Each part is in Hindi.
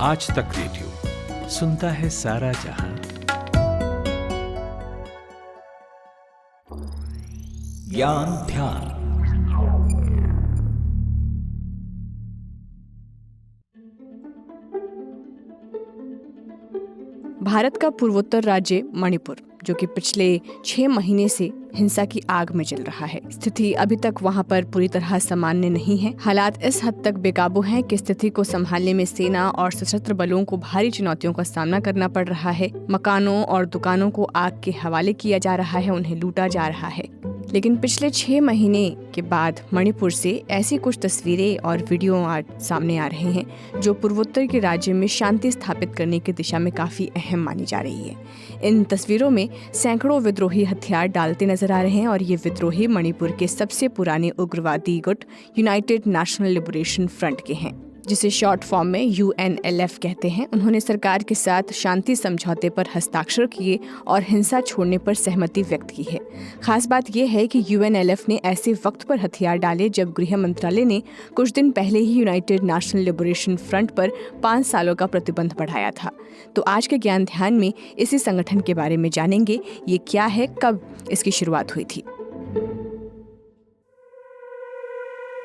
आज तक रेडियो सुनता है सारा जहां। ज्ञान ध्यान। भारत का पूर्वोत्तर राज्य मणिपुर, जो कि पिछले 6 महीने से हिंसा की आग में जल रहा है। स्थिति अभी तक वहां पर पूरी तरह सामान्य नहीं है। हालात इस हद तक बेकाबू हैं कि स्थिति को संभालने में सेना और सशस्त्र बलों को भारी चुनौतियों का सामना करना पड़ रहा है। मकानों और दुकानों को आग के हवाले किया जा रहा है, उन्हें लूटा जा रहा है। लेकिन पिछले 6 महीने के बाद मणिपुर से ऐसी कुछ तस्वीरें और वीडियो आज सामने आ रहे हैं जो पूर्वोत्तर के राज्य में शांति स्थापित करने की दिशा में काफी अहम मानी जा रही है। इन तस्वीरों में सैकड़ों विद्रोही हथियार डालते नजर आ रहे हैं और ये विद्रोही मणिपुर के सबसे पुराने उग्रवादी गुट यूनाइटेड नेशनल लिबरेशन फ्रंट के हैं, जिसे शॉर्ट फॉर्म में UNLF कहते हैं। उन्होंने सरकार के साथ शांति समझौते पर हस्ताक्षर किए और हिंसा छोड़ने पर सहमति व्यक्त की है। खास बात यह है कि UNLF ने ऐसे वक्त पर हथियार डाले जब गृह मंत्रालय ने कुछ दिन पहले ही यूनाइटेड नेशनल लिबरेशन फ्रंट पर 5 सालों का प्रतिबंध बढ़ाया था। तो आज के ज्ञान ध्यान में इसी संगठन के बारे में जानेंगे। ये क्या है, कब इसकी शुरुआत हुई थी।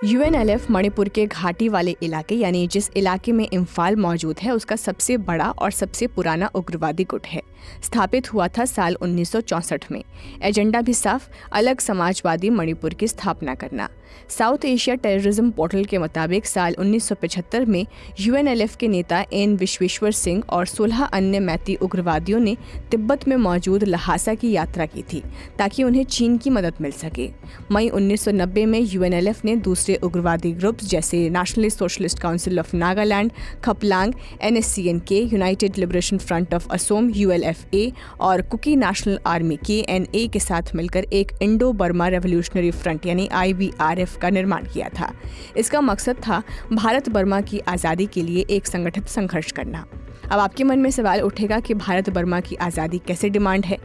UNLF मणिपुर के घाटी वाले इलाके, यानी जिस इलाके में इम्फाल मौजूद है, उसका सबसे बड़ा और सबसे पुराना उग्रवादी गुट है। स्थापित हुआ था साल 1964 में। एजेंडा भी साफ, अलग समाजवादी मणिपुर की स्थापना करना। साउथ एशिया टेररिज्म पोर्टल के मुताबिक साल 1975 में UNLF के नेता एन विश्वेश्वर सिंह और 16 अन्य मैती उग्रवादियों ने तिब्बत में मौजूद लहासा की यात्रा की थी ताकि उन्हें चीन की मदद मिल सके। मई 1990 में UNLF ने दूसरे उग्रवादी ग्रुप्स जैसे nationalist socialist council of Nagaland, Khaplang, NSCN-K, United liberation front of Asom ULFA और कुकी नेशनल आर्मी KNA के साथ मिलकर एक इंडो बर्मा रेवोल्यूशनरी फ्रंट यानी IBRF का निर्माण किया था। इसका मकसद था भारत बर्मा की आज़ादी के लिए एक संगठित संघर्ष करना। अब आपके मन में सवाल उठेगा कि भारत बर्मा की आज़ादी कैसे डिमांड है।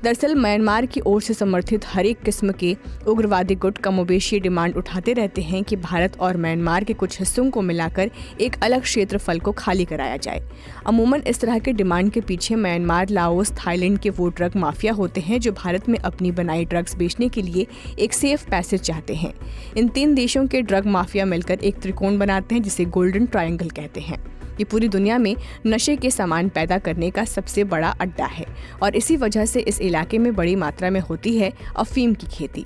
दरअसल म्यांमार की ओर से समर्थित हर एक किस्म के उग्रवादी गुट कमोबेश ये डिमांड उठाते रहते हैं कि भारत और म्यांमार के कुछ हिस्सों को मिलाकर एक अलग क्षेत्रफल को खाली कराया जाए। अमूमन इस तरह के डिमांड के पीछे म्यांमार, लाओस, थाईलैंड के वो ड्रग माफिया होते हैं जो भारत में अपनी बनाई ड्रग्स बेचने के लिए एक सेफ पैसेज चाहते हैं। इन 3 देशों के ड्रग माफिया मिलकर एक त्रिकोण बनाते हैं जिसे गोल्डन ट्रायंगल कहते हैं। ये पूरी दुनिया में नशे के सामान पैदा करने का सबसे बड़ा अड्डा है और इसी वजह से इस इलाके में बड़ी मात्रा में होती है अफीम की खेती।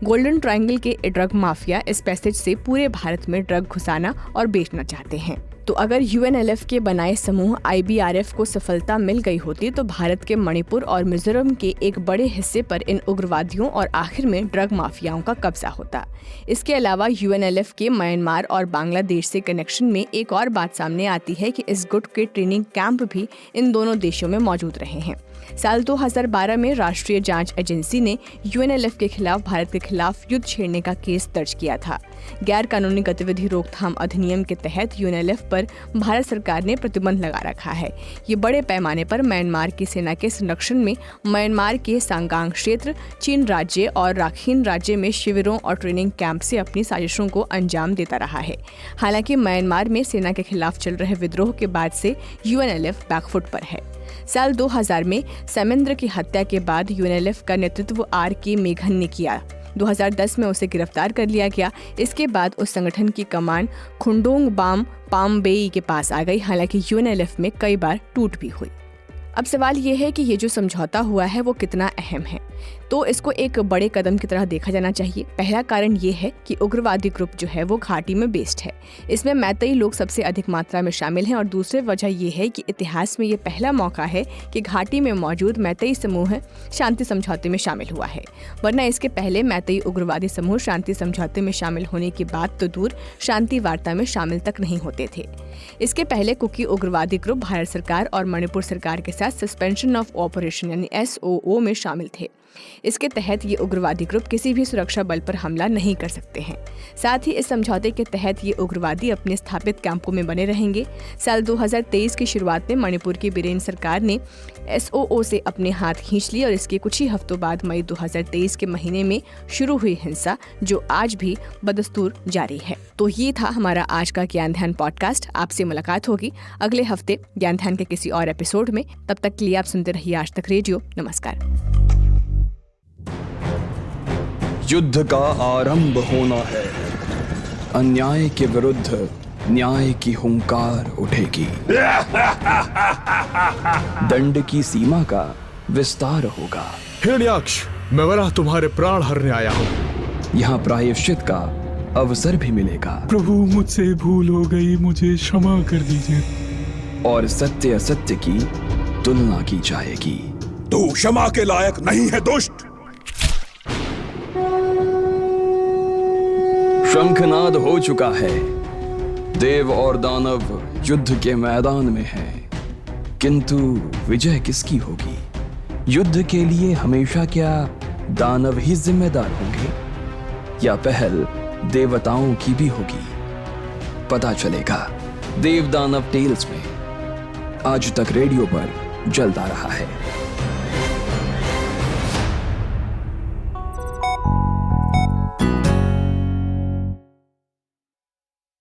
गोल्डन ट्रायंगल के ड्रग माफिया इस पैसेज से पूरे भारत में ड्रग घुसाना और बेचना चाहते हैं। तो अगर UNLF के बनाए समूह IBRF को सफलता मिल गई होती तो भारत के मणिपुर और मिजोरम के एक बड़े हिस्से पर इन उग्रवादियों और आखिर में ड्रग माफियाओं का कब्जा होता। इसके अलावा UNLF के म्यांमार और बांग्लादेश से कनेक्शन में एक और बात सामने आती है कि इस गुट के ट्रेनिंग कैंप भी इन दोनों देशों में मौजूद रहे हैं। साल 2012 में राष्ट्रीय जांच एजेंसी ने UNLF के खिलाफ भारत के खिलाफ युद्ध छेड़ने का केस दर्ज किया था। गैर कानूनी गतिविधि रोकथाम अधिनियम के तहत UNLF पर भारत सरकार ने प्रतिबंध लगा रखा है। ये बड़े पैमाने पर म्यांमार की सेना के संरक्षण में म्यांमार के सांगांग क्षेत्र, चीन राज्य और राखीन राज्य में शिविरों और ट्रेनिंग कैंप से अपनी साजिशों को अंजाम देता रहा है। हालांकि म्यांमार में सेना के खिलाफ चल रहे विद्रोह के बाद से UNLF बैकफुट पर है। साल 2000 में समेंद्र की हत्या के बाद UNLF का नेतृत्व RK मेघन ने किया। 2010 में उसे गिरफ्तार कर लिया गया। इसके बाद उस संगठन की कमान खुंडोंग बाम पामबेई के पास आ गई। हालांकि UNLF में कई बार टूट भी हुई। अब सवाल ये है कि ये जो समझौता हुआ है वो कितना अहम है। तो इसको एक बड़े कदम की तरह देखा जाना चाहिए। पहला कारण ये है कि उग्रवादी ग्रुप जो है वो घाटी में बेस्ड है। इसमें मैतेई लोग सबसे अधिक मात्रा में शामिल हैं और दूसरी वजह ये है कि इतिहास में ये पहला मौका है कि घाटी में मौजूद मैतेई समूह शांति समझौते में शामिल हुआ है। वरना इसके पहले मैतेई उग्रवादी समूह शांति समझौते में शामिल होने की बात तो दूर, शांति वार्ता में शामिल तक नहीं होते थे। इसके पहले कुकी उग्रवादी ग्रुप भारत सरकार और मणिपुर सरकार के साथ सस्पेंशन ऑफ ऑपरेशन यानी SOO में शामिल थे। इसके तहत ये उग्रवादी ग्रुप किसी भी सुरक्षा बल पर हमला नहीं कर सकते हैं। साथ ही इस समझौते के तहत ये उग्रवादी अपने स्थापित कैंपों में बने रहेंगे। साल 2023 की शुरुआत में मणिपुर की बीरेन सरकार ने SOO से अपने हाथ खींच लिए और इसके कुछ ही हफ्तों बाद मई 2023 के महीने में शुरू हुई हिंसा जो आज भी बदस्तूर जारी है। तो ये था हमारा आज का ज्ञान ध्यान पॉडकास्ट। आपसे मुलाकात होगी अगले हफ्ते ज्ञान ध्यान के किसी और एपिसोड में। तब तक के लिए आप सुनते रहिए आज तक रेडियो। नमस्कार। युद्ध का आरंभ होना है। अन्याय के विरुद्ध न्याय की हुंकार उठेगी। दंड की सीमा का विस्तार होगा। हिरण्याक्ष, मैं वरा तुम्हारे प्राण हरने आया हूँ। यहाँ प्रायश्चित का अवसर भी मिलेगा। प्रभु, मुझसे भूल हो गई, मुझे क्षमा कर दीजिए। और सत्य असत्य की तुलना की जाएगी। तू क्षमा के लायक नहीं है दुष्ट। शंखनाद हो चुका है। देव और दानव युद्ध के मैदान में हैं। किंतु विजय किसकी होगी? युद्ध के लिए हमेशा क्या दानव ही जिम्मेदार होंगे या पहल देवताओं की भी होगी? पता चलेगा देव दानव टेल्स में। आज तक रेडियो पर चलता रहा है।